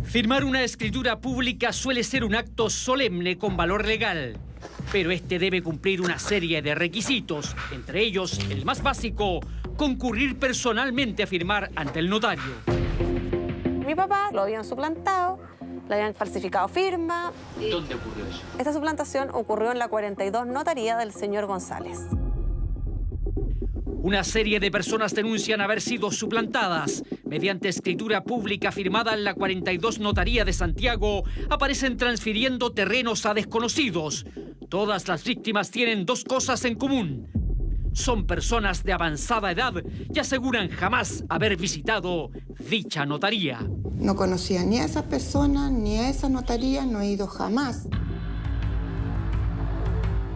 Firmar una escritura pública suele ser un acto solemne con valor legal, pero este debe cumplir una serie de requisitos, entre ellos, el más básico, concurrir personalmente a firmar ante el notario. Mi papá lo habían suplantado, le habían falsificado firma. ¿Dónde ocurrió eso? Esta suplantación ocurrió en la 42 notaría del señor González. Una serie de personas denuncian haber sido suplantadas. Mediante escritura pública firmada en la 42 Notaría de Santiago, aparecen transfiriendo terrenos a desconocidos. Todas las víctimas tienen dos cosas en común. Son personas de avanzada edad y aseguran jamás haber visitado dicha notaría. No conocía ni a esas personas, ni a esa notaría, no he ido jamás.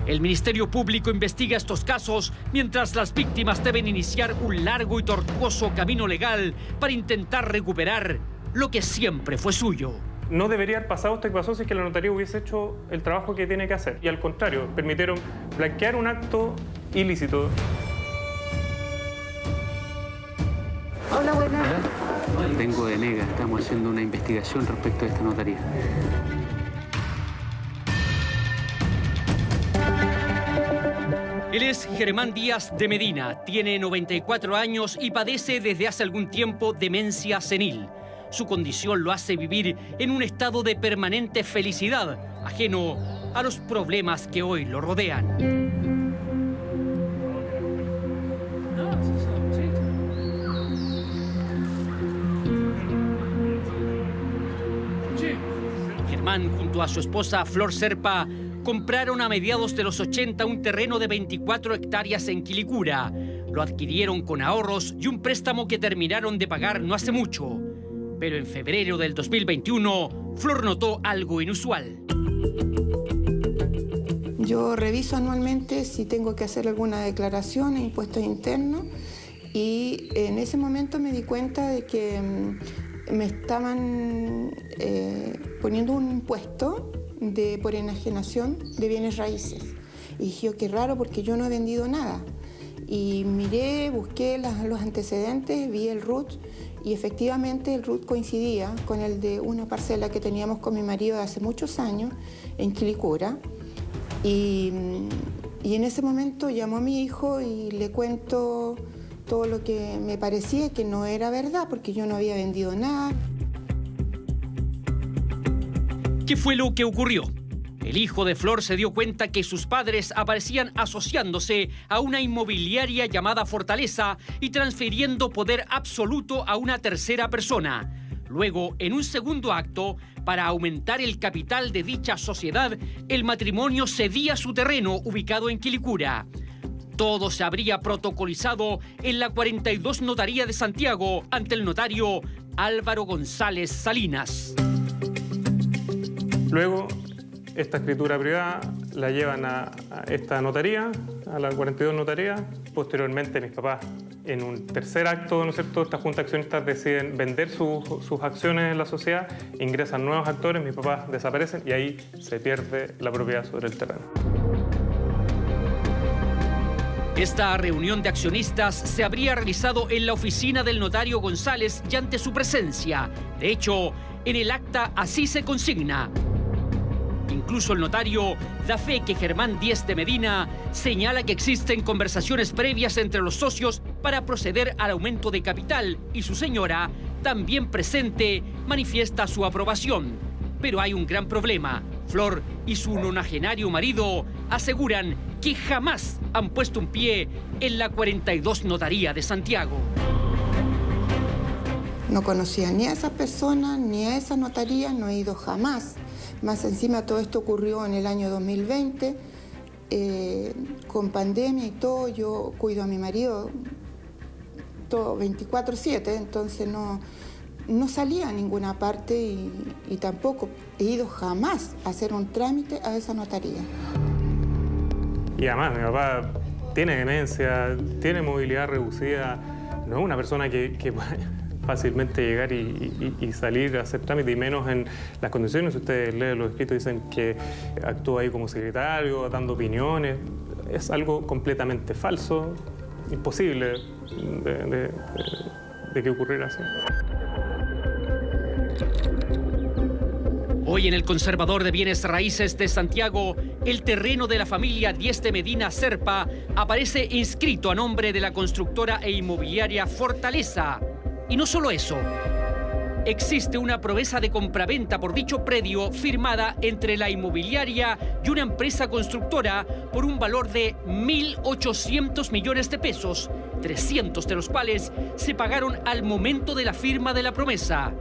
El Ministerio Público investiga estos casos mientras las víctimas deben iniciar un largo y tortuoso camino legal para intentar recuperar lo que siempre fue suyo. No debería haber pasado esto que pasó si es que la notaría hubiese hecho el trabajo que tiene que hacer. Y al contrario, permitieron blanquear un acto ilícito. Hola, buenas. Vengo de Nega, estamos haciendo una investigación respecto a esta notaría. Él es Germán Díaz de Medina, tiene 94 años y padece desde hace algún tiempo demencia senil. Su condición lo hace vivir en un estado de permanente felicidad, ajeno a los problemas que hoy lo rodean. Germán, junto a su esposa Flor Serpa, compraron a mediados de los 80 un terreno de 24 hectáreas en Quilicura. Lo adquirieron con ahorros y un préstamo que terminaron de pagar no hace mucho. Pero en febrero del 2021, Flor notó algo inusual. Yo reviso anualmente si tengo que hacer alguna declaración en impuestos internos y en ese momento me di cuenta de que me estaban poniendo un impuesto por enajenación de bienes raíces. Y dije, qué raro, porque yo no he vendido nada. Y miré, busqué los antecedentes, vi el RUT, y efectivamente el RUT coincidía con el de una parcela que teníamos con mi marido de hace muchos años en Quilicura. Y en ese momento llamo a mi hijo y le cuento todo lo que me parecía que no era verdad, porque yo no había vendido nada. ¿Qué fue lo que ocurrió? El hijo de Flor se dio cuenta que sus padres aparecían asociándose a una inmobiliaria llamada Fortaleza y transfiriendo poder absoluto a una tercera persona. Luego, en un segundo acto, para aumentar el capital de dicha sociedad, el matrimonio cedía su terreno ubicado en Quilicura. Todo se habría protocolizado en la 42 Notaría de Santiago ante el notario Álvaro González Salinas. Luego, esta escritura privada la llevan a esta notaría, a la 42 notaría. Posteriormente, mis papás, en un tercer acto, ¿no es cierto?, esta junta de accionistas deciden vender sus acciones en la sociedad, ingresan nuevos actores, mis papás desaparecen y ahí se pierde la propiedad sobre el terreno. Esta reunión de accionistas se habría realizado en la oficina del notario González y ante su presencia. De hecho, en el acta así se consigna. Incluso el notario da fe que Germán Díaz de Medina señala que existen conversaciones previas entre los socios para proceder al aumento de capital y su señora, también presente, manifiesta su aprobación. Pero hay un gran problema. Flor y su nonagenario marido aseguran que jamás han puesto un pie en la 42 Notaría de Santiago. No conocía ni a esas personas, ni a esa notaría, no he ido jamás. Más encima todo esto ocurrió en el año 2020, con pandemia y todo. Yo cuido a mi marido todo 24/7, entonces no salía a ninguna parte y tampoco he ido jamás a hacer un trámite a esa notaría. Y además, mi papá tiene demencia, tiene movilidad reducida, no es una persona que fácilmente llegar y salir a hacer trámite, y menos en las condiciones. Ustedes leen los escritos, dicen que actúa ahí como secretario, dando opiniones. Es algo completamente falso, imposible de que ocurriera así. Hoy en el Conservador de Bienes Raíces de Santiago, el terreno de la familia Dieste Medina Serpa aparece inscrito a nombre de la constructora e inmobiliaria Fortaleza. Y no solo eso, existe una promesa de compraventa por dicho predio firmada entre la inmobiliaria y una empresa constructora por un valor de 1.800 millones de pesos, 300 de los cuales se pagaron al momento de la firma de la promesa.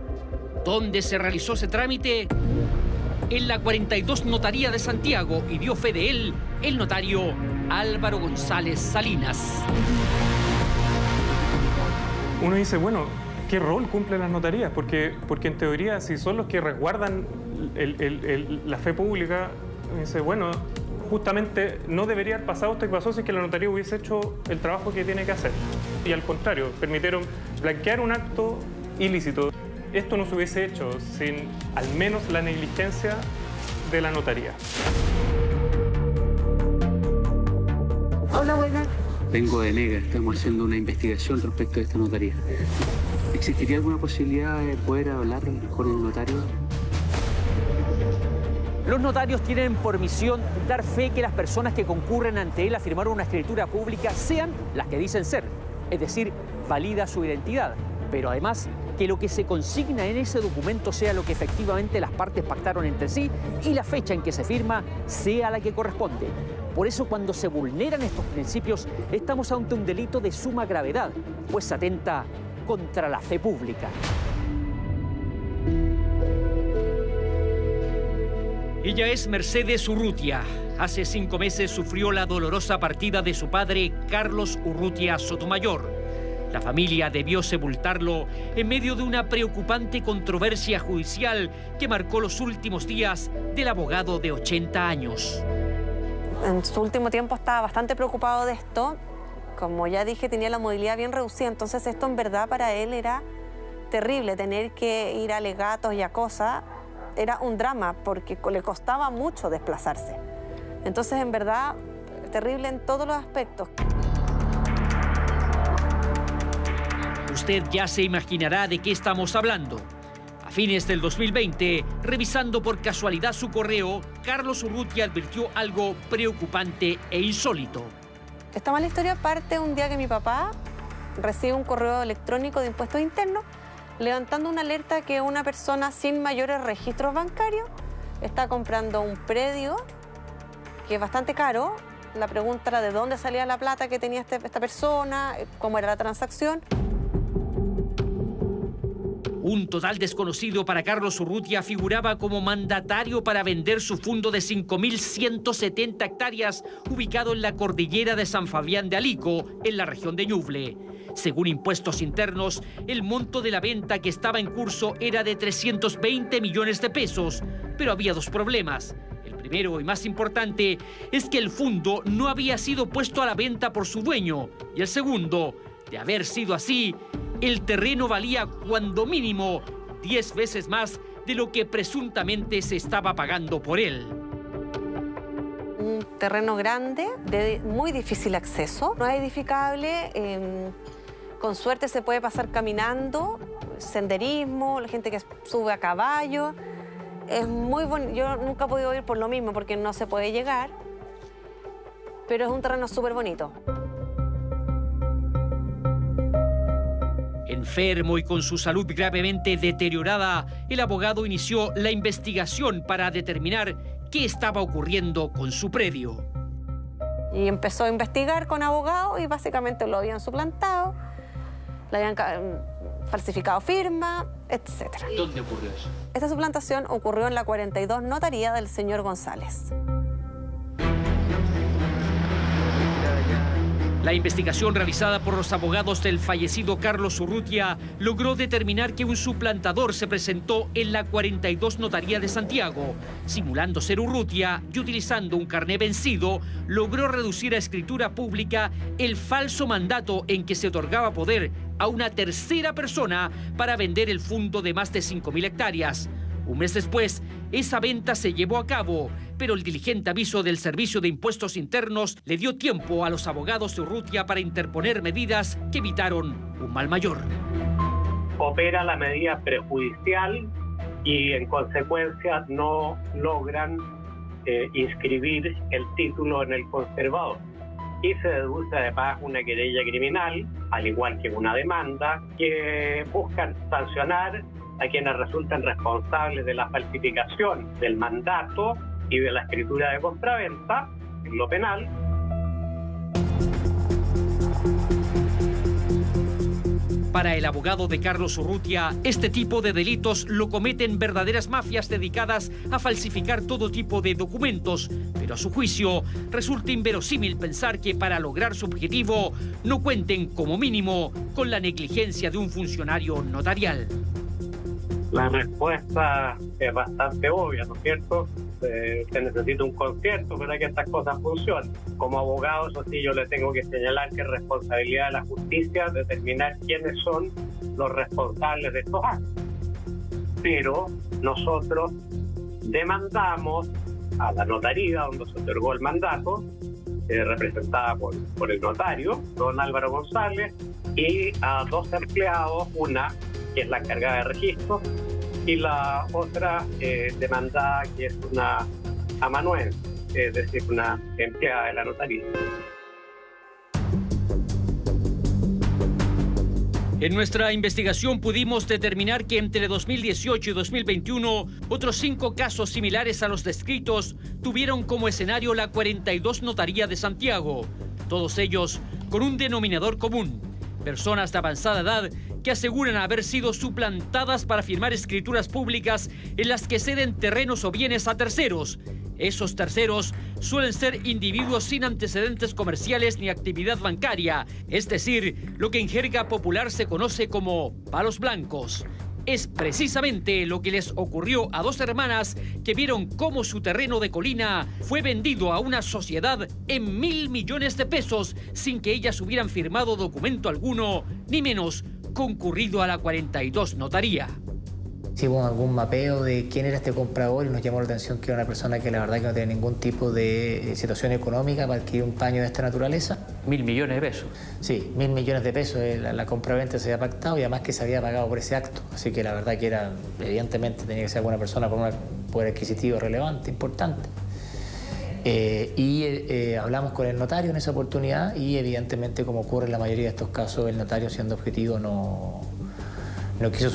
¿Dónde se realizó ese trámite? En la 42 Notaría de Santiago, y dio fe de él el notario Álvaro González Salinas. Uno dice, bueno, ¿qué rol cumplen las notarías? Porque en teoría, si son los que resguardan la fe pública, dice, bueno, justamente no debería haber pasado esto que pasó si es que la notaría hubiese hecho el trabajo que tiene que hacer. Y al contrario, permitieron blanquear un acto ilícito. Esto no se hubiese hecho sin al menos la negligencia de la notaría. Hola, buenas. Vengo de Nega, estamos haciendo una investigación respecto a esta notaría. ¿Existiría alguna posibilidad de poder hablar con el notario? Los notarios tienen por misión dar fe que las personas que concurren ante él a firmar una escritura pública sean las que dicen ser, es decir, valida su identidad, pero además que lo que se consigna en ese documento sea lo que efectivamente las partes pactaron entre sí y la fecha en que se firma sea la que corresponde. Por eso, cuando se vulneran estos principios, estamos ante un delito de suma gravedad, pues atenta contra la fe pública. Ella es Mercedes Urrutia. Hace 5 meses sufrió la dolorosa partida de su padre, Carlos Urrutia Sotomayor. La familia debió sepultarlo en medio de una preocupante controversia judicial que marcó los últimos días del abogado de 80 años. En su último tiempo estaba bastante preocupado de esto. Como ya dije, tenía la movilidad bien reducida, entonces esto en verdad para él era terrible, tener que ir a alegatos y a cosas. Era un drama porque le costaba mucho desplazarse. Entonces, en verdad, terrible en todos los aspectos. Usted ya se imaginará de qué estamos hablando. A fines del 2020, revisando por casualidad su correo, Carlos Urrutia advirtió algo preocupante e insólito. Esta mala historia parte un día que mi papá recibe un correo electrónico de impuestos internos levantando una alerta que una persona sin mayores registros bancarios está comprando un predio que es bastante caro. La pregunta era de dónde salía la plata que tenía esta persona, cómo era la transacción. Un total desconocido para Carlos Urrutia figuraba como mandatario para vender su fundo de 5.170 hectáreas ubicado en la cordillera de San Fabián de Alico, en la región de Ñuble. Según impuestos internos, el monto de la venta que estaba en curso era de 320 millones de pesos, pero había 2 problemas. El primero y más importante es que el fundo no había sido puesto a la venta por su dueño, y el segundo, de haber sido así, el terreno valía cuando mínimo 10 veces más de lo que presuntamente se estaba pagando por él. Un terreno grande, de muy difícil acceso, no es edificable, con suerte se puede pasar caminando, senderismo, la gente que sube a caballo. Es muy bonito, yo nunca he podido ir por lo mismo porque no se puede llegar, pero es un terreno súper bonito. Enfermo y con su salud gravemente deteriorada, el abogado inició la investigación para determinar qué estaba ocurriendo con su predio. Y empezó a investigar con abogados y básicamente lo habían suplantado, le habían falsificado firma, etc. ¿Dónde ocurrió eso? Esta suplantación ocurrió en la 42 Notaría del señor González. La investigación realizada por los abogados del fallecido Carlos Urrutia logró determinar que un suplantador se presentó en la 42 Notaría de Santiago. Simulando ser Urrutia y utilizando un carné vencido, logró reducir a escritura pública el falso mandato en que se otorgaba poder a una tercera persona para vender el fundo de más de 5.000 hectáreas. Un mes después, esa venta se llevó a cabo, pero el diligente aviso del Servicio de Impuestos Internos le dio tiempo a los abogados de Urrutia para interponer medidas que evitaron un mal mayor. Opera la medida prejudicial y en consecuencia no logran inscribir el título en el conservador. Y se deduce además una querella criminal, al igual que una demanda, que buscan sancionar a quienes resultan responsables de la falsificación del mandato y de la escritura de compraventa en lo penal. Para el abogado de Carlos Urrutia, este tipo de delitos lo cometen verdaderas mafias dedicadas a falsificar todo tipo de documentos, pero a su juicio resulta inverosímil pensar que para lograr su objetivo no cuenten como mínimo con la negligencia de un funcionario notarial. La respuesta es bastante obvia, ¿no es cierto? Se necesita un concierto para que estas cosas funcionen. Como abogado, eso sí, yo le tengo que señalar que es responsabilidad de la justicia determinar quiénes son los responsables de estos actos. Pero nosotros demandamos a la notaría donde se otorgó el mandato, representada por el notario, don Álvaro González, y a 2 empleados, una que es la encargada de registro, y la otra demandada que es una amanuense, es decir, una empleada de la notaría. En nuestra investigación pudimos determinar que entre 2018 y 2021 otros 5 casos similares a los descritos tuvieron como escenario la 42 Notaría de Santiago, todos ellos con un denominador común: personas de avanzada edad que aseguran haber sido suplantadas para firmar escrituras públicas en las que ceden terrenos o bienes a terceros. Esos terceros suelen ser individuos sin antecedentes comerciales ni actividad bancaria, es decir, lo que en jerga popular se conoce como palos blancos. Es precisamente lo que les ocurrió a 2 hermanas que vieron cómo su terreno de Colina fue vendido a una sociedad en 1.000 millones de pesos sin que ellas hubieran firmado documento alguno, ni menos concurrido a la 42 Notaría. Hicimos algún mapeo de quién era este comprador y nos llamó la atención que era una persona que la verdad que no tenía ningún tipo de situación económica para adquirir un paño de esta naturaleza. 1.000 millones de pesos. Sí, 1.000 millones de pesos la compraventa se había pactado y además que se había pagado por ese acto. Así que la verdad que era, evidentemente tenía que ser alguna persona con un poder adquisitivo relevante, importante. Hablamos con el notario en esa oportunidad y evidentemente, como ocurre en la mayoría de estos casos, el notario, siendo objetivo, no quiso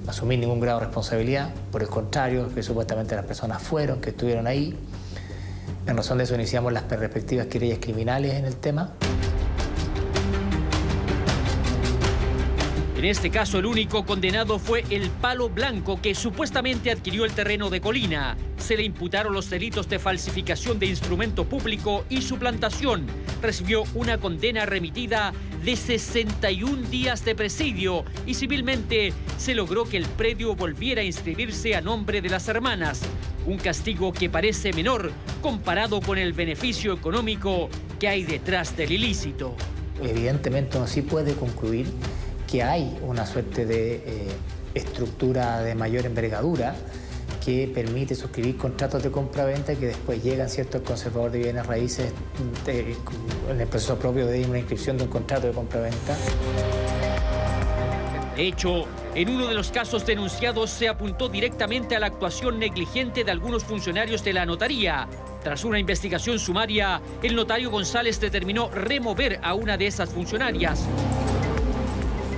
asumir ningún grado de responsabilidad. Por el contrario, que supuestamente las personas fueron, que estuvieron ahí. En razón de eso iniciamos las respectivas querellas criminales en el tema. En este caso, el único condenado fue el Palo Blanco, que supuestamente adquirió el terreno de Colina. Se le imputaron los delitos de falsificación de instrumento público y suplantación. Recibió una condena remitida de 61 días de presidio y civilmente se logró que el predio volviera a inscribirse a nombre de las hermanas. Un castigo que parece menor comparado con el beneficio económico que hay detrás del ilícito. Evidentemente uno sí puede concluir que hay una suerte de estructura de mayor envergadura que permite suscribir contratos de compra-venta que después llegan, ¿cierto?, al conservador de bienes raíces en el proceso propio de una inscripción de un contrato de compra-venta. De hecho, en uno de los casos denunciados se apuntó directamente a la actuación negligente de algunos funcionarios de la notaría. Tras una investigación sumaria, el notario González determinó remover a una de esas funcionarias.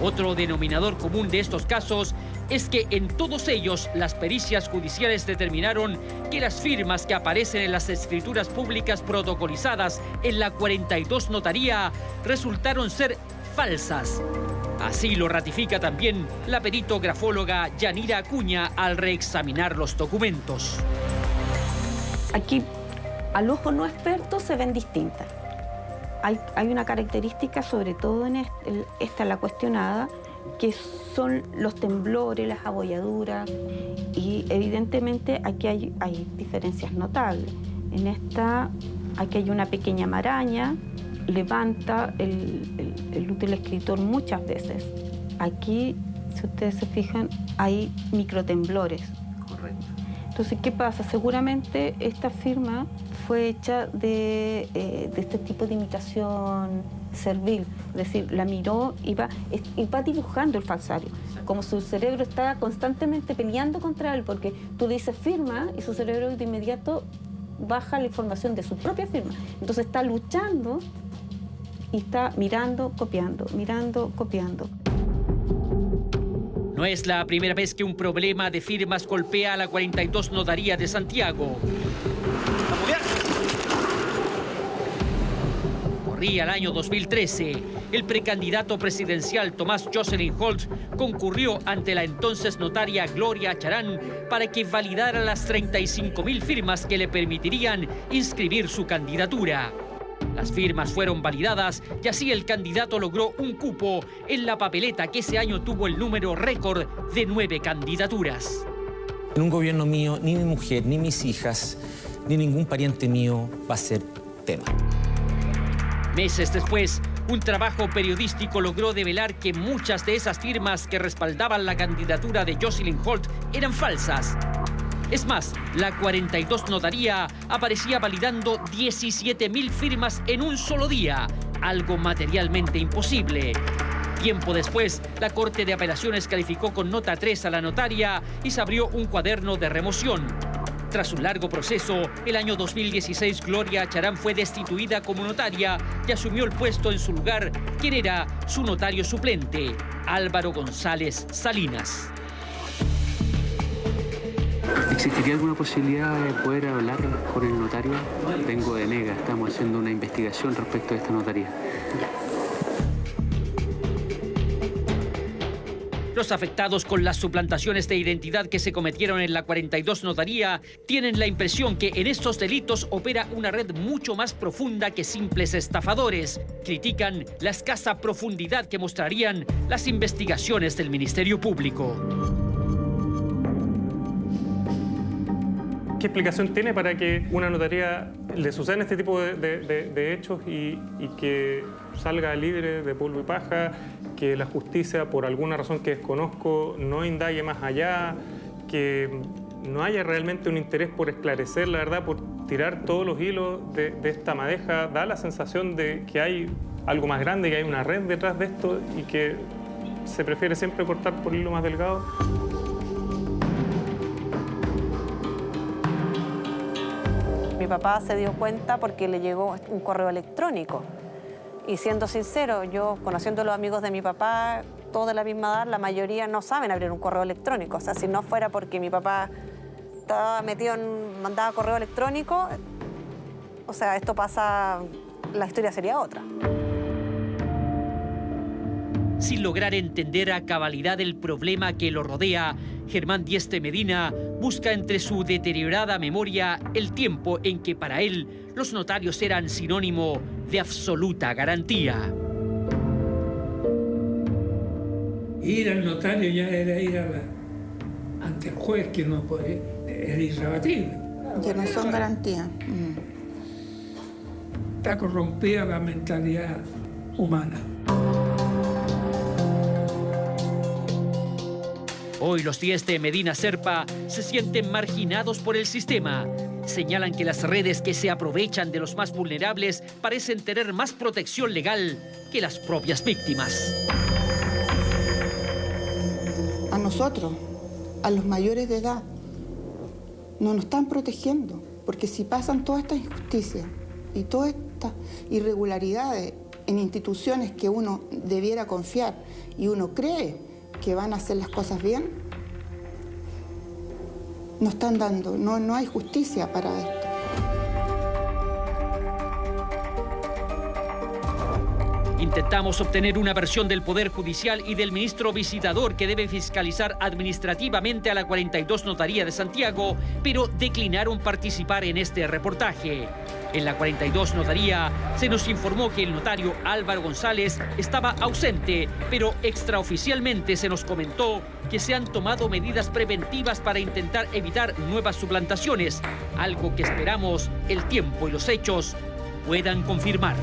Otro denominador común de estos casos es que en todos ellos las pericias judiciales determinaron que las firmas que aparecen en las escrituras públicas protocolizadas en la 42 Notaría resultaron ser falsas. Así lo ratifica también la perito grafóloga Yanira Acuña al reexaminar los documentos. Aquí, al ojo no experto, se ven distintas. Hay una característica, sobre todo en esta, la cuestionada, que son los temblores, las abolladuras, y evidentemente aquí hay diferencias notables. En esta, aquí hay una pequeña maraña, levanta el útil escritor muchas veces. Aquí, si ustedes se fijan, hay microtemblores. Correcto. Entonces, ¿qué pasa? Seguramente esta firma fue hecha de este tipo de imitación servil, es decir, la miró y va dibujando el falsario, como su cerebro está constantemente peleando contra él, porque tú dices firma y su cerebro de inmediato baja la información de su propia firma. Entonces está luchando y está mirando, copiando, mirando, copiando. No es la primera vez que un problema de firmas golpea a la 42 Notaría de Santiago. Corría el año 2013. El precandidato presidencial Tomás Jocelyn Holt concurrió ante la entonces notaria Gloria Charán para que validara las 35.000 firmas que le permitirían inscribir su candidatura. Las firmas fueron validadas y así el candidato logró un cupo en la papeleta que ese año tuvo el número récord de 9 candidaturas. En un gobierno mío, ni mi mujer, ni mis hijas, ni ningún pariente mío va a ser tema. Meses después, un trabajo periodístico logró develar que muchas de esas firmas que respaldaban la candidatura de Jocelyn Holt eran falsas. Es más, la 42 Notaría aparecía validando 17.000 firmas en un solo día, algo materialmente imposible. Tiempo después, la Corte de Apelaciones calificó con nota 3 a la notaria y se abrió un cuaderno de remoción. Tras un largo proceso, el año 2016 Gloria Charán fue destituida como notaria y asumió el puesto en su lugar quien era su notario suplente, Álvaro González Salinas. ¿Existiría alguna posibilidad de poder hablar con el notario? Vengo de Nega, estamos haciendo una investigación respecto a esta notaría. Los afectados con las suplantaciones de identidad que se cometieron en la 42 Notaría tienen la impresión que en estos delitos opera una red mucho más profunda que simples estafadores. Critican la escasa profundidad que mostrarían las investigaciones del Ministerio Público. ¿Qué explicación tiene para que una notaría le sucedan este tipo de hechos y que salga libre de polvo y paja, que la justicia, por alguna razón que desconozco, no indague más allá, que no haya realmente un interés por esclarecer la verdad, por tirar todos los hilos de esta madeja? Da la sensación de que hay algo más grande, que hay una red detrás de esto y que se prefiere siempre cortar por el hilo más delgado. Mi papá se dio cuenta porque le llegó un correo electrónico. Y siendo sincero, yo, conociendo a los amigos de mi papá, todos de la misma edad, la mayoría no saben abrir un correo electrónico. O sea, si no fuera porque mi papá estaba metido en, mandaba correo electrónico, o sea, esto pasa, la historia sería otra. Sin lograr entender a cabalidad el problema que lo rodea, Germán Dieste Medina busca entre su deteriorada memoria el tiempo en que para él los notarios eran sinónimo de absoluta garantía. Ir al notario ya era ir ante el juez, que no puede, era irrebatible. Que no son garantías. Está corrompida la mentalidad humana. Hoy los Dieste Medina Serpa se sienten marginados por el sistema. Señalan que las redes que se aprovechan de los más vulnerables parecen tener más protección legal que las propias víctimas. A nosotros, a los mayores de edad, no nos están protegiendo, porque si pasan todas estas injusticias y todas estas irregularidades en instituciones que uno debiera confiar y uno cree que van a hacer las cosas bien, no están dando, no hay justicia para esto. Intentamos obtener una versión del Poder Judicial y del ministro visitador que debe fiscalizar administrativamente a la 42 Notaría de Santiago, pero declinaron participar en este reportaje. En la 42 Notaría se nos informó que el notario Álvaro González estaba ausente, pero extraoficialmente se nos comentó que se han tomado medidas preventivas para intentar evitar nuevas suplantaciones, algo que esperamos el tiempo y los hechos puedan confirmar.